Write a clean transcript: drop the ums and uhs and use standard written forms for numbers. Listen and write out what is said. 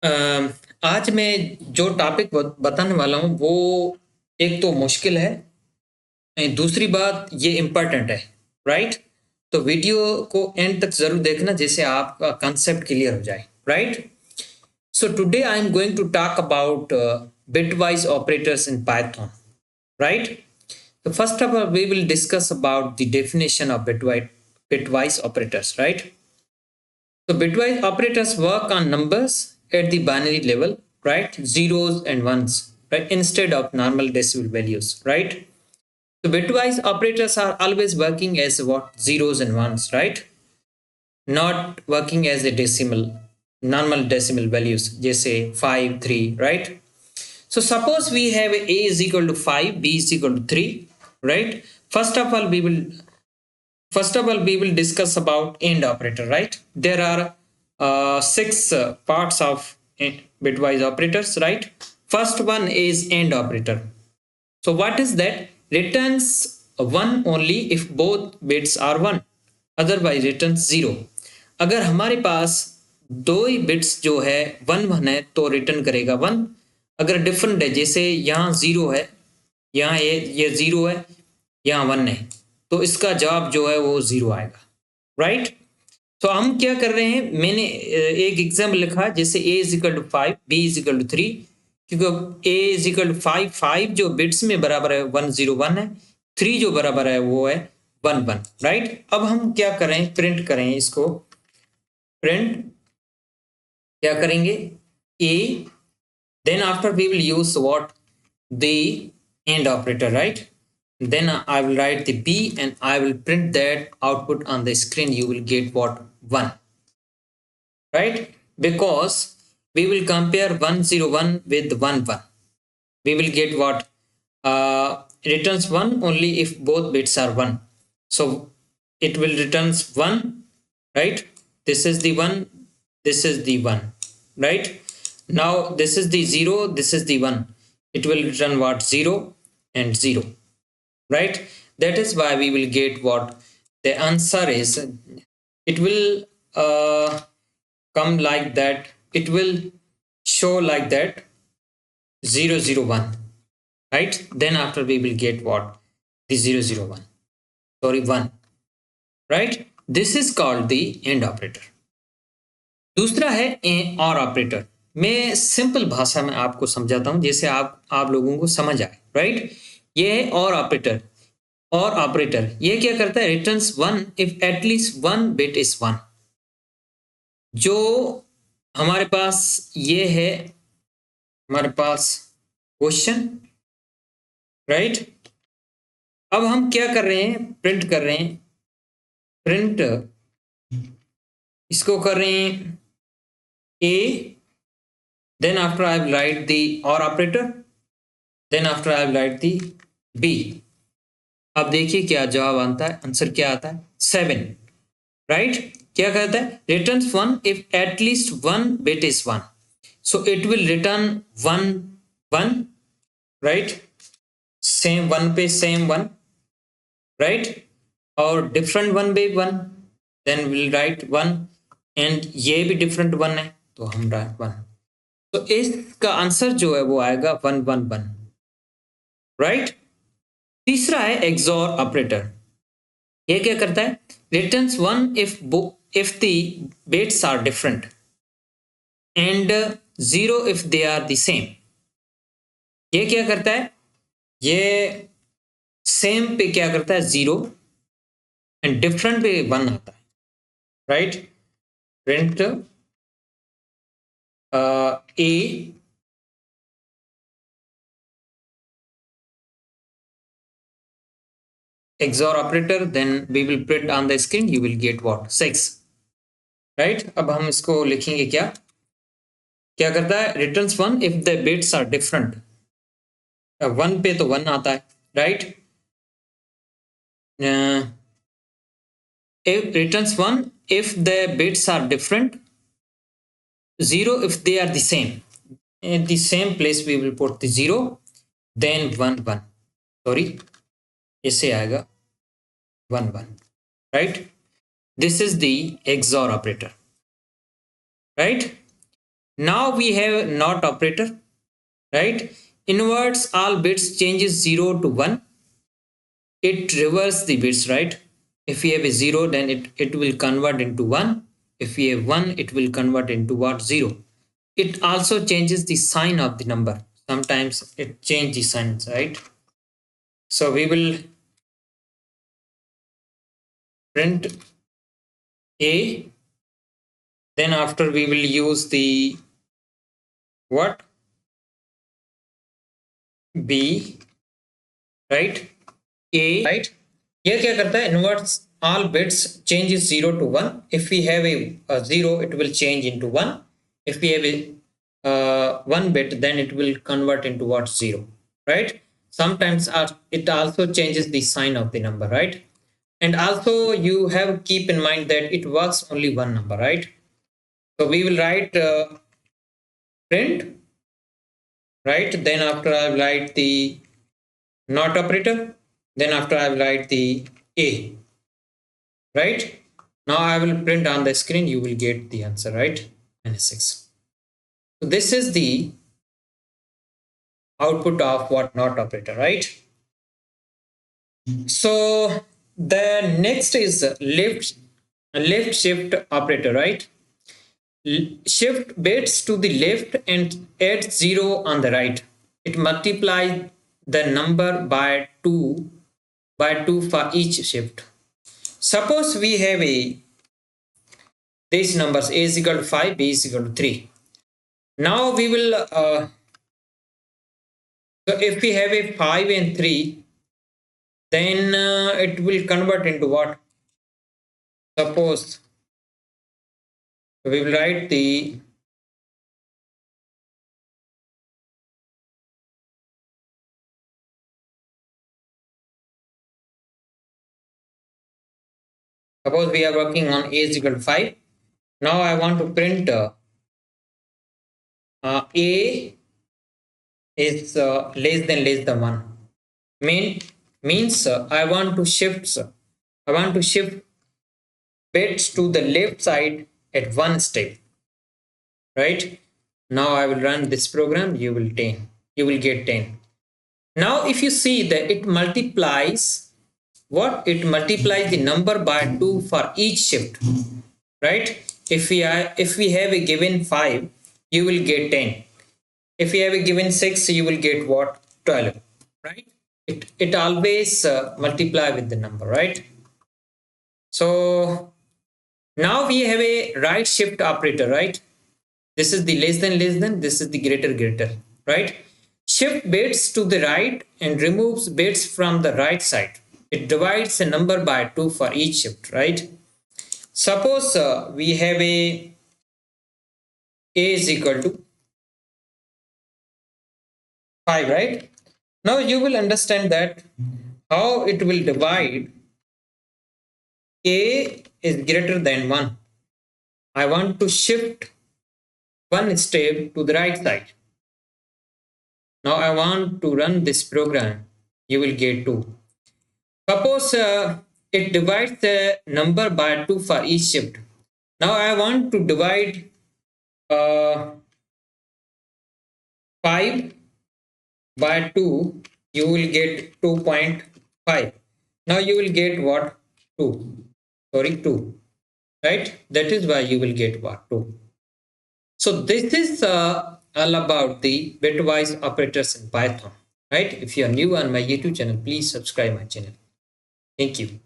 आज मैं जो टॉपिक बताने वाला हूँ वो एक तो मुश्किल है, दूसरी बात ये इम्पोर्टेंट है, राइट? तो वीडियो को एंड तक जरूर देखना जिससे आपका कंसेप्ट क्लियर हो जाए, right? So today I am going to talk about bitwise operators in Python, right? So first of all, we will discuss about the definition of bitwise operators, right? So bitwise operators work on numbers at the binary level, right? Zeros and ones, right? Instead of normal decimal values, right? So bitwise operators are always working as what? Zeros and ones, right? Not working as a decimal, normal decimal values, say 5, 3, right? So suppose we have a is equal to 5, b is equal to 3, right? First of all we will discuss about AND operator, right? There are six parts of bitwise operators, right? First one is AND operator. So what is that? Returns 1 only if both bits are 1, otherwise returns 0. अगर हमारे पास दो ही bits जो है 1 1 है तो return करेगा 1। अगर different है, जैसे यहाँ 0 है, यहाँ ये 0 है, यहाँ 1 है, तो इसका जवाब जो है वो 0 आएगा, राइट? तो हम क्या कर रहे हैं, मैंने एक एग्जाम्पल लिखा, जैसे a is equal to 5, b is equal to 3, क्योंकि a इज इक्वल टू 5, 5 जो बिट्स में बराबर है 101 है, 3 जो बराबर है वो है 11, राइट? अब हम क्या करें, प्रिंट करें इसको। प्रिंट क्या करेंगे, a, then after we will use what, the AND operator, right? Then I will write the b and I will print that output on the screen. You will get what, 1, right? Because we will compare 101 with 11, we will get what, returns 1 only if both bits are 1. So it will returns 1, right? This is the 1, this is the 1, right? Now this is the 0, this is the 1, it will return what, 0 and 0, right? That is why we will get what the answer is. It will come like that, it will show like that, 001, right? Then after we will get what, the 001, sorry, 1, right? This is called the AND operator. दूसरा है OR operator. मैं simple भाषा में आपको समझाता हूं जैसे आप लोगों को समझ आए, राइट? ये है OR ऑपरेटर। OR ऑपरेटर ये क्या करता है, returns 1 if at least 1 bit is 1। जो हमारे पास ये है, हमारे पास क्वेश्चन, राइट? अब हम क्या कर रहे हैं, प्रिंट कर रहे हैं, प्रिंट इसको कर रहे हैं a, then after I will write the OR operator, then after I will write the b. अब देखिए क्या जवाब आता है, आंसर क्या आता है, 7, राइट? क्या कहता है, returns 1 if at least 1 bit is 1, so it will return 1 1, right? Same 1 पे सेम 1, राइट? और डिफरेंट 1 पे 1, then we'll write 1, and ये भी डिफरेंट 1 है तो हम राइट 1। तो इसका आंसर जो है वो आएगा 111, राइट? तीसरा है XOR ऑपरेटर। ये क्या करता है, returns 1 if the bits are different and 0 if they are the same। ये क्या करता है, ये सेम पे क्या करता है 0 एंड डिफरेंट पे 1 आता है, right? Print a XOR operator, then we will print on the screen, you will get what, 6, right? अब हम इसको लिखेंगे, क्या क्या करता है, returns 1 if the bits are different। 1 पे तो 1 आता है, right? It returns 1 if the bits are different, 0 if they are the same। In the same place we will put the 0, then 1 1, sorry, ऐसे आएगा 1 1, right? This is the XOR operator, right? Now we have not operator, right? Inverts all bits, changes 0 to 1. It reverses the bits, right? If we have a 0, then it will convert into 1. If we have 1, it will convert into what? 0. It also changes the sign of the number. Sometimes it changes the signs, right? So we will print A, then after we will use the what? B, right? A, right? ये क्या करता है? Inverts all bits, changes 0 to 1. If we have a 0, it will change into 1. If we have a 1 bit, then it will convert into what? 0, right? Sometimes it also changes the sign of the number, right? And also you have to keep in mind that it works only one number, right? So we will write print, right? Then after I will write the not operator, then after I will write the A, right? Now I will print on the screen, you will get the answer, right? -6. So this is the output of what not operator, right? So the next is lift shift operator, right? Shift bits to the left and add 0 on the right. It multiplies the number by 2 for each shift. Suppose we have these numbers: a is equal to 5, b is equal to 3. Now we will so if we have a 5 and 3, then it will convert into what? Suppose we will write the suppose we are working on a is equal to 5. Now I want to print a is less than 1. Means I want to shift bits to the left side at one step, right? Now I will run this program, you will get 10. Now if you see that it multiplies it multiplies the number by 2 for each shift, right? If we have a given 5, you will get 10. If you have a given 6, you will get what? 12, right? It always multiply with the number, right? So now we have a right shift operator, right? This is the less than, this is the greater, right? Shift bits to the right and removes bits from the right side. It divides a number by 2 for each shift, right? Suppose we have a is equal to 5, right? Now you will understand that how it will divide. A is greater than 1. I want to shift one step to the right side. Now I want to run this program, you will get 2. Suppose it divides the number by 2 for each shift. Now I want to divide 5 by 2, you will get 2.5. Now you will get what? 2. Sorry, 2. Right? That is why you will get what? 2. So this is all about the bitwise operators in Python. Right? If you are new on my YouTube channel, please subscribe my channel. Thank you.